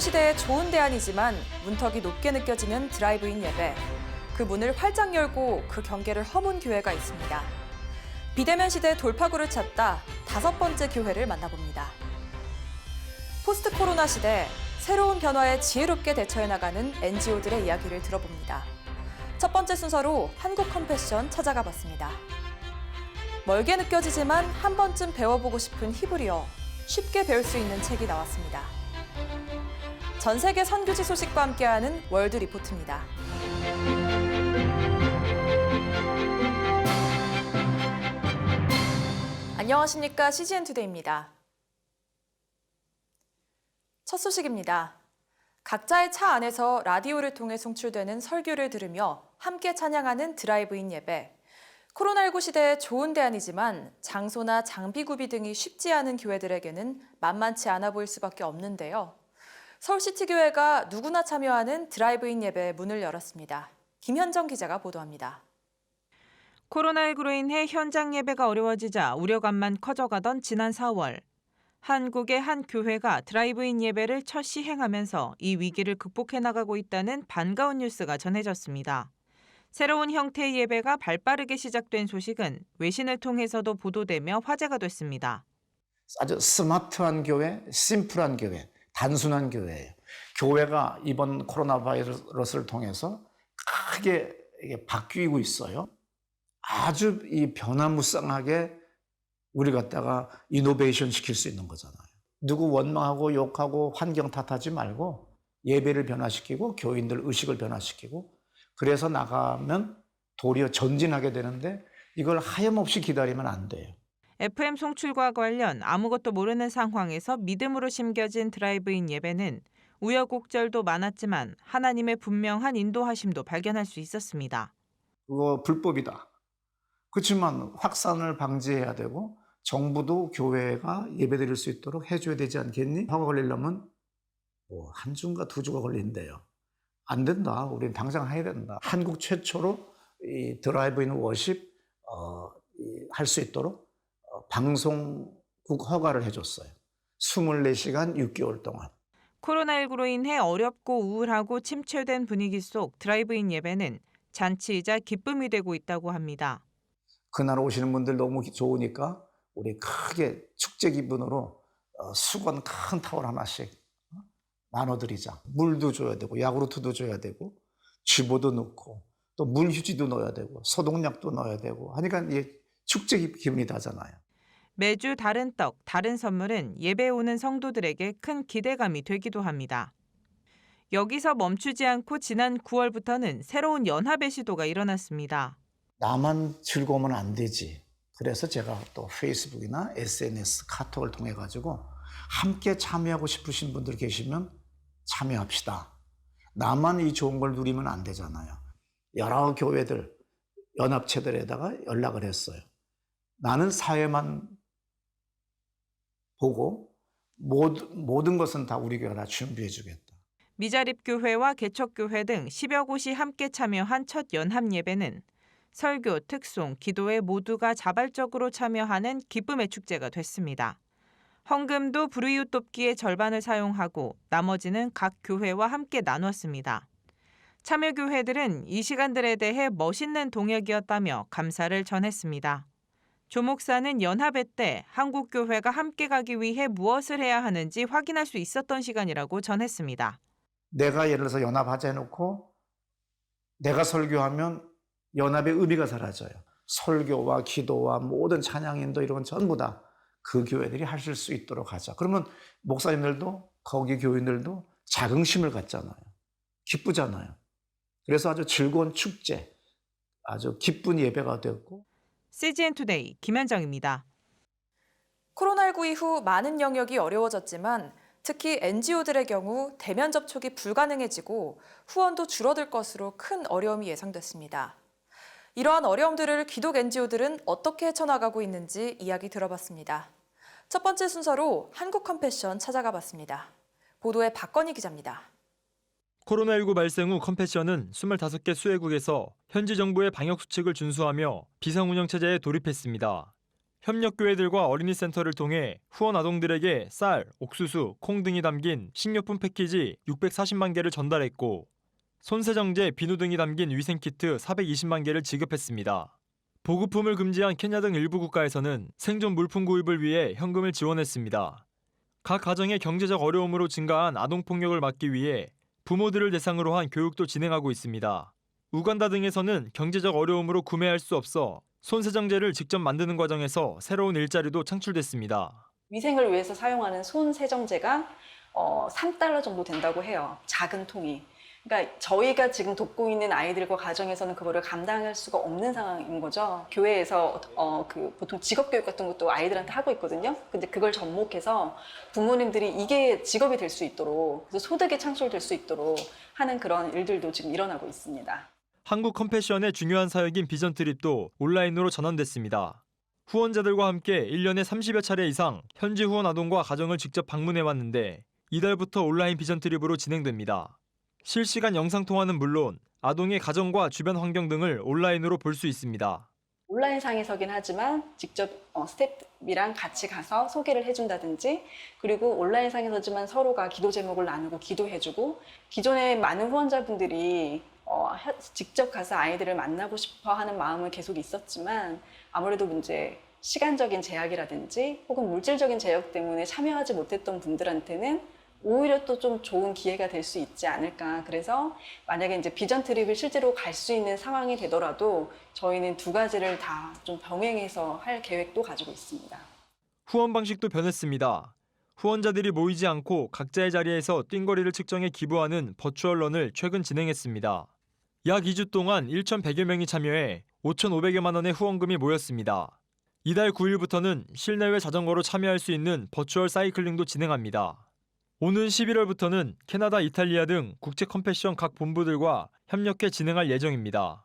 시대에 좋은 대안이지만 문턱이 높게 느껴지는 드라이브인 예배. 그 문을 활짝 열고 그 경계를 허문 교회가 있습니다. 비대면 시대 돌파구를 찾다 5번째 교회를 만나봅니다. 포스트 코로나 시대 새로운 변화에 지혜롭게 대처해 나가는 NGO들의 이야기를 들어봅니다. 첫 번째 순서로 한국 컴패션 찾아가 봤습니다. 멀게 느껴지지만 한 번쯤 배워보고 싶은 히브리어, 쉽게 배울 수 있는 책이 나왔습니다. 전 세계 선교지 소식과 함께하는 월드 리포트입니다. 안녕하십니까, CGN투데이입니다. 첫 소식입니다. 각자의 차 안에서 라디오를 통해 송출되는 설교를 들으며 함께 찬양하는 드라이브인 예배. 코로나19 시대에 좋은 대안이지만 장소나 장비 구비 등이 쉽지 않은 교회들에게는 만만치 않아 보일 수밖에 없는데요. 서울시티교회가 누구나 참여하는 드라이브인 예배의 문을 열었습니다. 김현정 기자가 보도합니다. 코로나19로 인해 현장 예배가 어려워지자 우려감만 커져가던 지난 4월. 한국의 한 교회가 드라이브인 예배를 첫 시행하면서 이 위기를 극복해 나가고 있다는 반가운 뉴스가 전해졌습니다. 새로운 형태의 예배가 발빠르게 시작된 소식은 외신을 통해서도 보도되며 화제가 됐습니다. 아주 스마트한 교회, 심플한 교회, 단순한 교회예요. 교회가 이번 코로나 바이러스를 통해서 크게 바뀌고 있어요. 아주 이 변화무쌍하게 우리 갖다가 이노베이션 시킬 수 있는 거잖아요. 누구 원망하고 욕하고 환경 탓하지 말고 예배를 변화시키고 교인들 의식을 변화시키고 그래서 나가면 도리어 전진하게 되는데 이걸 하염없이 기다리면 안 돼요. FM 송출과 관련 아무것도 모르는 상황에서 믿음으로 심겨진 드라이브인 예배는 우여곡절도 많았지만 하나님의 분명한 인도하심도 발견할 수 있었습니다. 그거 불법이다. 그렇지만 확산을 방지해야 되고 정부도 교회가 예배드릴 수 있도록 해줘야 되지 않겠니? 허가 걸리려면 한 주인가 2주가 걸린대요. 안 된다. 우리는 당장 해야 된다. 한국 최초로 이 드라이브인 워십 할 수 있도록 방송국 허가를 해줬어요. 24시간 6개월 동안. 코로나19로 인해 어렵고 우울하고 침체된 분위기 속 드라이브인 예배는 잔치이자 기쁨이 되고 있다고 합니다. 그날 오시는 분들 너무 좋으니까 우리 크게 축제 기분으로 수건 큰 타월 하나씩 나눠드리자. 물도 줘야 되고 야구르트도 줘야 되고 쥐보도 넣고 또 물휴지도 넣어야 되고 소독약도 넣어야 되고 하니까 이게 축제 기분이 나잖아요. 매주 다른 떡, 다른 선물은 예배에 오는 성도들에게 큰 기대감이 되기도 합니다. 여기서 멈추지 않고 지난 9월부터는 새로운 연합의 시도가 일어났습니다. 나만 즐거우면 안 되지. 그래서 제가 또 페이스북이나 SNS, 카톡을 통해 가지고 함께 참여하고 싶으신 분들 계시면 참여합시다. 나만 이 좋은 걸 누리면 안 되잖아요. 여러 교회들, 연합체들에다가 연락을 했어요. 나는 사회만 보고 모든 것은 다 우리 교회가 다 준비해 주겠다. 미자립교회와 개척교회 등 10여 곳이 함께 참여한 첫 연합예배는 설교, 특송, 기도에 모두가 자발적으로 참여하는 기쁨의 축제가 됐습니다. 헌금도 불이웃 돕기의 절반을 사용하고 나머지는 각 교회와 함께 나눴습니다. 참여교회들은 이 시간들에 대해 멋있는 동역이었다며 감사를 전했습니다. 조 목사는 연합회 때 한국교회가 함께 가기 위해 무엇을 해야 하는지 확인할 수 있었던 시간이라고 전했습니다. 내가 예를 들어서 연합하자 해놓고 내가 설교하면 연합의 의미가 사라져요. 설교와 기도와 모든 찬양인도 이런 건 전부 다 그 교회들이 하실 수 있도록 하자. 그러면 목사님들도 거기 교인들도 자긍심을 갖잖아요. 기쁘잖아요. 그래서 아주 즐거운 축제, 아주 기쁜 예배가 되었고. CGN투데이 김현정입니다. 코로나19 이후 많은 영역이 어려워졌지만 특히 NGO들의 경우 대면 접촉이 불가능해지고 후원도 줄어들 것으로 큰 어려움이 예상됐습니다. 이러한 어려움들을 기독 NGO들은 어떻게 헤쳐나가고 있는지 이야기 들어봤습니다. 첫 번째 순서로 한국 컴패션 찾아가 봤습니다. 보도에 박건희 기자입니다. 코로나19 발생 후 컴패션은 25개 수혜국에서 현지 정부의 방역 수칙을 준수하며 비상운영 체제에 돌입했습니다. 협력교회들과 어린이센터를 통해 후원 아동들에게 쌀, 옥수수, 콩 등이 담긴 식료품 패키지 640만 개를 전달했고 손세정제, 비누 등이 담긴 위생키트 420만 개를 지급했습니다. 보급품을 금지한 케냐 등 일부 국가에서는 생존 물품 구입을 위해 현금을 지원했습니다. 각 가정의 경제적 어려움으로 증가한 아동폭력을 막기 위해 부모들을 대상으로 한 교육도 진행하고 있습니다. 우간다 등에서는 경제적 어려움으로 구매할 수 없어 손세정제를 직접 만드는 과정에서 새로운 일자리도 창출됐습니다. 위생을 위해서 사용하는 손 세정제가 $3 정도 된다고 해요. 작은 통이. 그러니까 저희가 지금 돕고 있는 아이들과 가정에서는 그거를 감당할 수가 없는 상황인 거죠. 교회에서 보통 직업교육 같은 것도 아이들한테 하고 있거든요. 근데 그걸 접목해서 부모님들이 이게 직업이 될 수 있도록, 그래서 소득이 창출될 수 있도록 하는 그런 일들도 지금 일어나고 있습니다. 한국 컴패션의 중요한 사역인 비전 트립도 온라인으로 전환됐습니다. 후원자들과 함께 1년에 30여 차례 이상 현지 후원 아동과 가정을 직접 방문해 왔는데 이달부터 온라인 비전 트립으로 진행됩니다. 실시간 영상통화는 물론 아동의 가정과 주변 환경 등을 온라인으로 볼 수 있습니다. 온라인상에서긴 하지만 직접 스태프랑 같이 가서 소개를 해준다든지, 그리고 온라인상에서지만 서로가 기도 제목을 나누고 기도해주고, 기존에 많은 후원자분들이 직접 가서 아이들을 만나고 싶어 하는 마음은 계속 있었지만 아무래도 이제 시간적인 제약이라든지 혹은 물질적인 제약 때문에 참여하지 못했던 분들한테는 오히려 또 좀 좋은 기회가 될 수 있지 않을까. 그래서 만약에 이제 비전 트립을 실제로 갈 수 있는 상황이 되더라도 저희는 두 가지를 다 좀 병행해서 할 계획도 가지고 있습니다. 후원 방식도 변했습니다. 후원자들이 모이지 않고 각자의 자리에서 띵거리를 측정해 기부하는 버추얼런을 최근 진행했습니다. 약 2주 동안 1,100여 명이 참여해 5,500여만 원의 후원금이 모였습니다. 이달 9일부터는 실내외 자전거로 참여할 수 있는 버추얼 사이클링도 진행합니다. 오는 11월부터는 캐나다, 이탈리아 등 국제 컴패션 각 본부들과 협력해 진행할 예정입니다.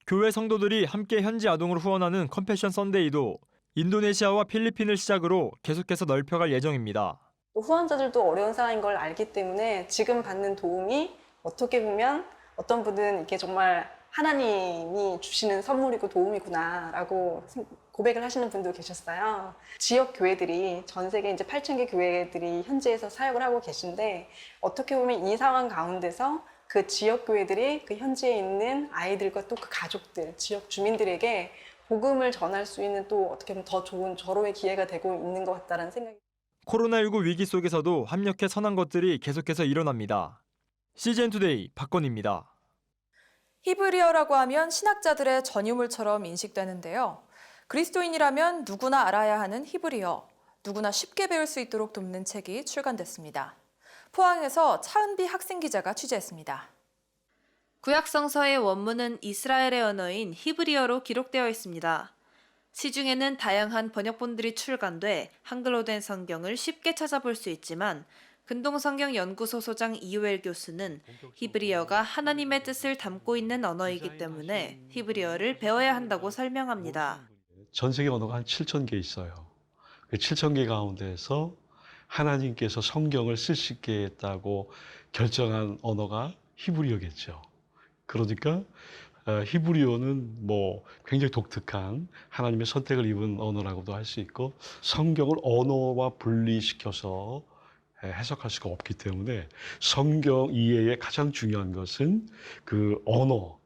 교회 성도들이 함께 현지 아동을 후원하는 컴패션 썬데이도 인도네시아와 필리핀을 시작으로 계속해서 넓혀갈 예정입니다. 또 후원자들도 어려운 상황인 걸 알기 때문에 지금 받는 도움이 어떻게 보면 어떤 분은 이게 정말 하나님이 주시는 선물이고 도움이구나라고 고백을 하시는 분도 계셨어요. 지역 교회들이 전 세계 이제 8,000개 교회들이 현지에서 사역을 하고 계신데, 어떻게 보면 이 상황 가운데서 그 지역 교회들이 그 현지에 있는 아이들과 또 그 가족들, 지역 주민들에게 복음을 전할 수 있는 또 어떻게 보면 더 좋은 절호의 기회가 되고 있는 것 같다는 생각이. 코로나19 위기 속에서도 협력해 선한 것들이 계속해서 일어납니다. CGN투데이 박건희입니다. 히브리어라고 하면 신학자들의 전유물처럼 인식되는데요. 그리스도인이라면 누구나 알아야 하는 히브리어, 누구나 쉽게 배울 수 있도록 돕는 책이 출간됐습니다. 포항에서 차은비 학생 기자가 취재했습니다. 구약성서의 원문은 이스라엘의 언어인 히브리어로 기록되어 있습니다. 시중에는 다양한 번역본들이 출간돼 한글로 된 성경을 쉽게 찾아볼 수 있지만 근동성경연구소 소장 이요엘 교수는 히브리어가 하나님의 뜻을 담고 있는 언어이기 때문에 히브리어를 배워야 한다고 설명합니다. 전 세계 언어가 한 7,000개 있어요. 그 7,000개 가운데서 하나님께서 성경을 쓸 수 있게 했다고 결정한 언어가 히브리어겠죠. 그러니까 히브리어는 굉장히 독특한 하나님의 선택을 입은 언어라고도 할 수 있고, 성경을 언어와 분리시켜서 해석할 수가 없기 때문에 성경 이해의 가장 중요한 것은 그 언어,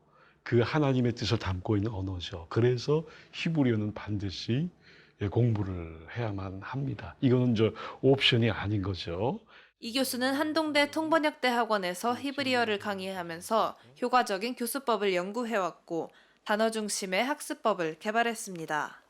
그 하나님의 뜻을 담고 있는 언어죠. 그래서 히브리어는 반드시 공부를 해야만 합니다. 이거는 옵션이 아닌 거죠. 이 교수는 한동대 통번역대 학원에서 히브리어를 강의하면서 효과적인 교수법을 연구해왔고 단어 중심의 학습법을 개발했습니다.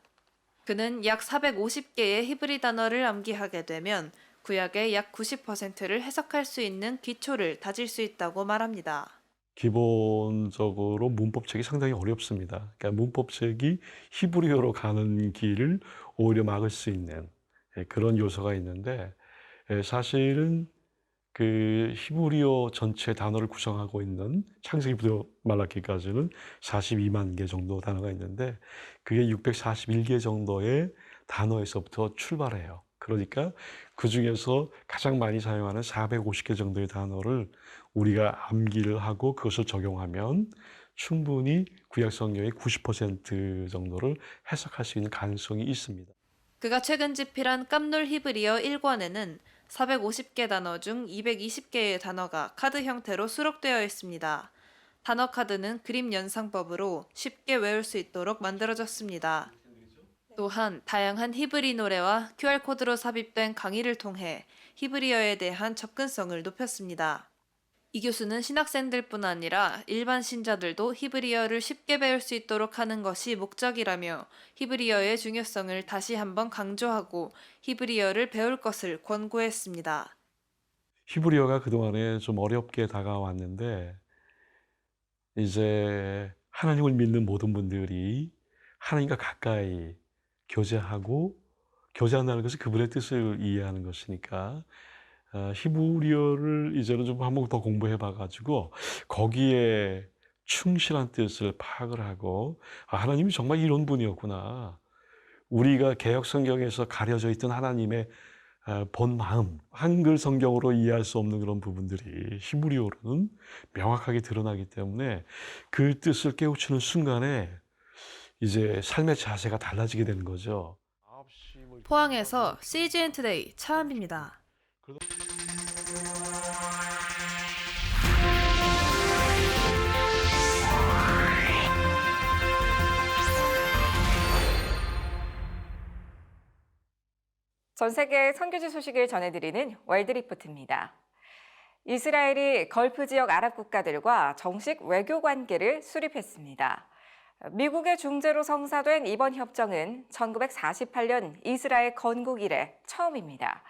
그는 약 450개의 히브리 단어를 암기하게 되면 구약의 약 90%를 해석할 수 있는 기초를 다질 수 있다고 말합니다. 기본적으로 문법책이 상당히 어렵습니다. 그러니까 문법책이 히브리어로 가는 길을 오히려 막을 수 있는 그런 요소가 있는데, 사실은 그 히브리어 전체 단어를 구성하고 있는 창세기부터 말라기까지는 42만 개 정도 단어가 있는데, 그게 641개 정도의 단어에서부터 출발해요. 그러니까 그 중에서 가장 많이 사용하는 450개 정도의 단어를 우리가 암기를 하고 그것을 적용하면 충분히 구약 성경의 90% 정도를 해석할 수 있는 가능성이 있습니다. 그가 최근 집필한 깜놀 히브리어 1권에는 450개 단어 중 220개의 단어가 카드 형태로 수록되어 있습니다. 단어 카드는 그림 연상법으로 쉽게 외울 수 있도록 만들어졌습니다. 또한 다양한 히브리 노래와 QR코드로 삽입된 강의를 통해 히브리어에 대한 접근성을 높였습니다. 이 교수는 신학생들뿐 아니라 일반 신자들도 히브리어를 쉽게 배울 수 있도록 하는 것이 목적이라며 히브리어의 중요성을 다시 한번 강조하고 히브리어를 배울 것을 권고했습니다. 히브리어가 그동안에 좀 어렵게 다가왔는데 이제 하나님을 믿는 모든 분들이 하나님과 가까이 교제한다는 것이 그분의 뜻을 이해하는 것이니까 히브리어를 이제는 좀 한번 더 공부해 봐가지고 거기에 충실한 뜻을 파악을 하고 하나님이 정말 이런 분이었구나. 우리가 개역 성경에서 가려져 있던 하나님의 본 마음, 한글 성경으로 이해할 수 없는 그런 부분들이 히브리어로는 명확하게 드러나기 때문에 그 뜻을 깨우치는 순간에 이제 삶의 자세가 달라지게 되는 거죠. 포항에서 CGN 투데이 차은비입니다. 전 세계 선교지 소식을 전해드리는 월드리포트입니다. 이스라엘이 걸프 지역 아랍 국가들과 정식 외교 관계를 수립했습니다. 미국의 중재로 성사된 이번 협정은 1948년 이스라엘 건국 이래 처음입니다.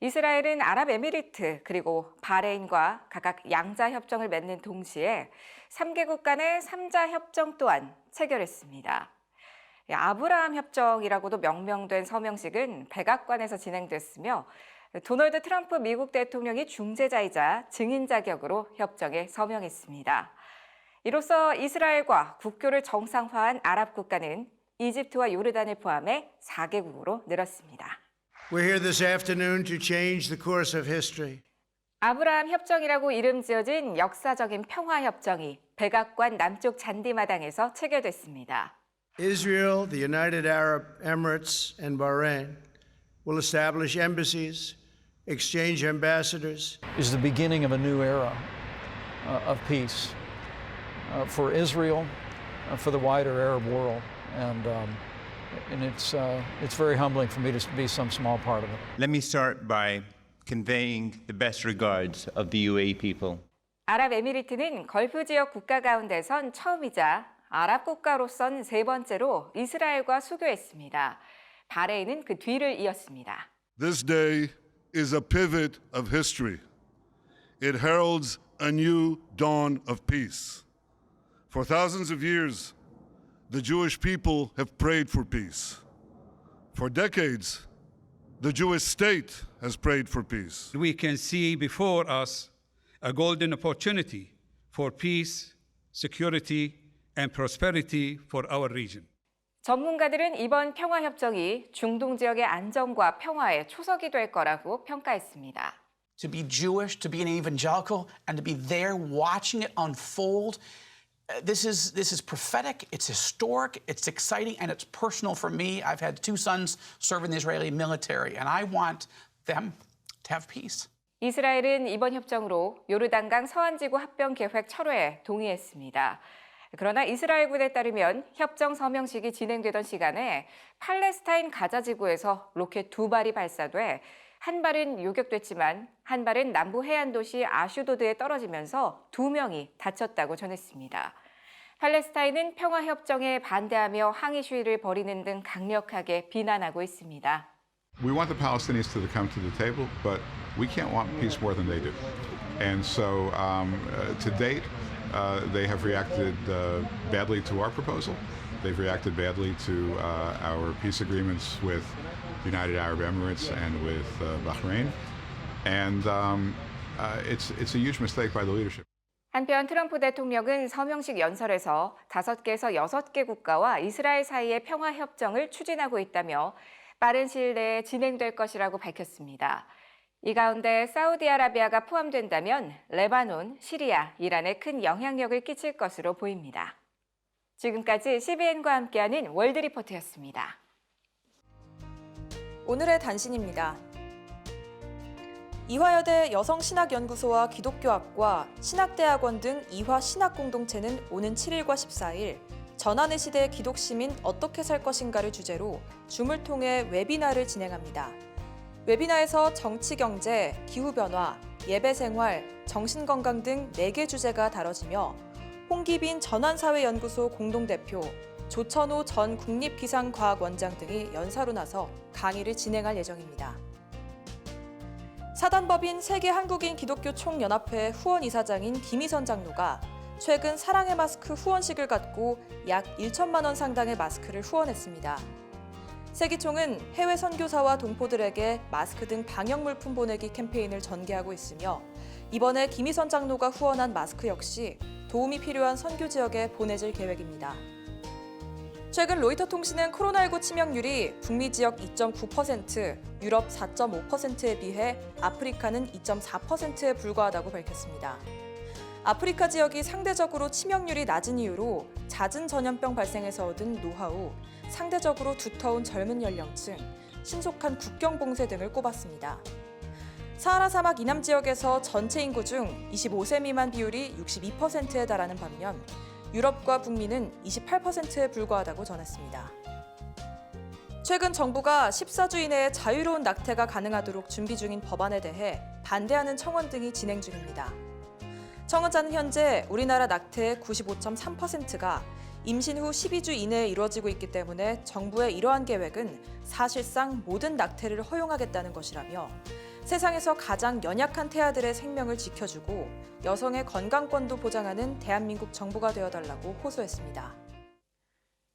이스라엘은 아랍에미리트 그리고 바레인과 각각 양자 협정을 맺는 동시에 3개국 간의 3자 협정 또한 체결했습니다. 아브라함 협정이라고도 명명된 서명식은 백악관에서 진행됐으며 도널드 트럼프 미국 대통령이 중재자이자 증인 자격으로 협정에 서명했습니다. 이로써 이스라엘과 국교를 정상화한 아랍 국가는 이집트와 요르단을 포함해 4개국으로 늘었습니다. We're here this afternoon to change the course of history. 아브라함 협정이라고 이름 지어진 역사적인 평화 협정이 백악관 남쪽 잔디마당에서 체결됐습니다. Israel, the United Arab Emirates, and Bahrain will establish embassies, exchange ambassadors. Is the beginning of a new era of peace for Israel, for the wider Arab world, and it's very humbling for me to be some small part of it. Let me start by conveying the best regards of the UAE people. 아랍에미리트는 걸프 지역 국가 가운데선 처음이자 아랍 국가로선 세 번째로 이스라엘과 수교했습니다. 바레인은 그 뒤를 이었습니다. This day is a pivot of history. It heralds a new dawn of peace. For thousands of years, the Jewish people have prayed for peace. For decades, the Jewish state has prayed for peace. We can see before us a golden opportunity for peace, security, and prosperity for our region. 전문가들은 이번 평화 협정이 중동 지역의 안정과 평화의 초석이 될 거라고 평가했습니다. To be Jewish, to be an evangelical, and to be there watching it unfold, this is prophetic, it's historic, it's exciting, and it's personal for me. I've had two sons serve in the Israeli military, and I want them to have peace. 이스라엘은 이번 협정으로 요르단강 서안지구 합병 계획 철회에 동의했습니다. 그러나 이스라엘군에 따르면 협정 서명식이 진행되던 시간에 팔레스타인 가자 지구에서 로켓 2발이 발사돼 한 발은 요격됐지만 한 발은 남부 해안 도시 아슈도드에 떨어지면서 2명이 다쳤다고 전했습니다. 팔레스타인은 평화 협정에 반대하며 항의 시위를 벌이는 등 강력하게 비난하고 있습니다. We want the Palestinians to come to the table, but we can't want peace more than they do. And so to date, they have reacted badly to our proposal. They've reacted badly to our peace agreements with the United Arab Emirates and with Bahrain. And it's a huge mistake by the leadership. 한편 트럼프 대통령은 서명식 연설에서 5개에서 6개 국가와 이스라엘 사이의 평화 협정을 추진하고 있다며 빠른 시일 내에 진행될 것이라고 밝혔습니다. 이 가운데 사우디아라비아가 포함된다면 레바논, 시리아, 이란에 큰 영향력을 끼칠 것으로 보입니다. 지금까지 CBN과 함께하는 월드리포트였습니다. 오늘의 단신입니다. 이화여대 여성신학연구소와 기독교학과, 신학대학원 등 이화 신학공동체는 오는 7일과 14일 전환의 시대 기독시민 어떻게 살 것인가를 주제로 줌을 통해 웨비나를 진행합니다. 웨비나에서 정치, 경제, 기후변화, 예배생활, 정신건강 등 4개 주제가 다뤄지며 홍기빈 전환사회연구소 공동대표, 조천호 전 국립기상과학원장 등이 연사로 나서 강의를 진행할 예정입니다. 사단법인 세계한국인 기독교 총연합회 후원이사장인 김희선 장로가 최근 사랑의 마스크 후원식을 갖고 약 1천만 원 상당의 마스크를 후원했습니다. 세기총은 해외 선교사와 동포들에게 마스크 등 방역물품 보내기 캠페인을 전개하고 있으며 이번에 김희선 장로가 후원한 마스크 역시 도움이 필요한 선교 지역에 보내질 계획입니다. 최근 로이터 통신은 코로나19 치명률이 북미 지역 2.9%, 유럽 4.5%에 비해 아프리카는 2.4%에 불과하다고 밝혔습니다. 아프리카 지역이 상대적으로 치명률이 낮은 이유로 잦은 전염병 발생에서 얻은 노하우, 상대적으로 두터운 젊은 연령층, 신속한 국경 봉쇄 등을 꼽았습니다. 사하라 사막 이남 지역에서 전체 인구 중 25세 미만 비율이 62%에 달하는 반면 유럽과 북미는 28%에 불과하다고 전했습니다. 최근 정부가 14주 이내에 자유로운 낙태가 가능하도록 준비 중인 법안에 대해 반대하는 청원 등이 진행 중입니다. 청원자는 현재 우리나라 낙태의 95.3%가 임신 후 12주 이내에 이루어지고 있기 때문에 정부의 이러한 계획은 사실상 모든 낙태를 허용하겠다는 것이라며 세상에서 가장 연약한 태아들의 생명을 지켜주고 여성의 건강권도 보장하는 대한민국 정부가 되어달라고 호소했습니다.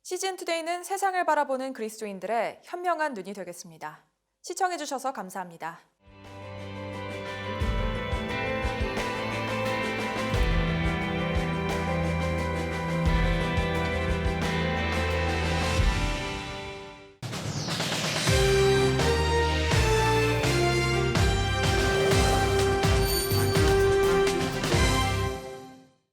CGN투데이는 세상을 바라보는 그리스도인들의 현명한 눈이 되겠습니다. 시청해주셔서 감사합니다.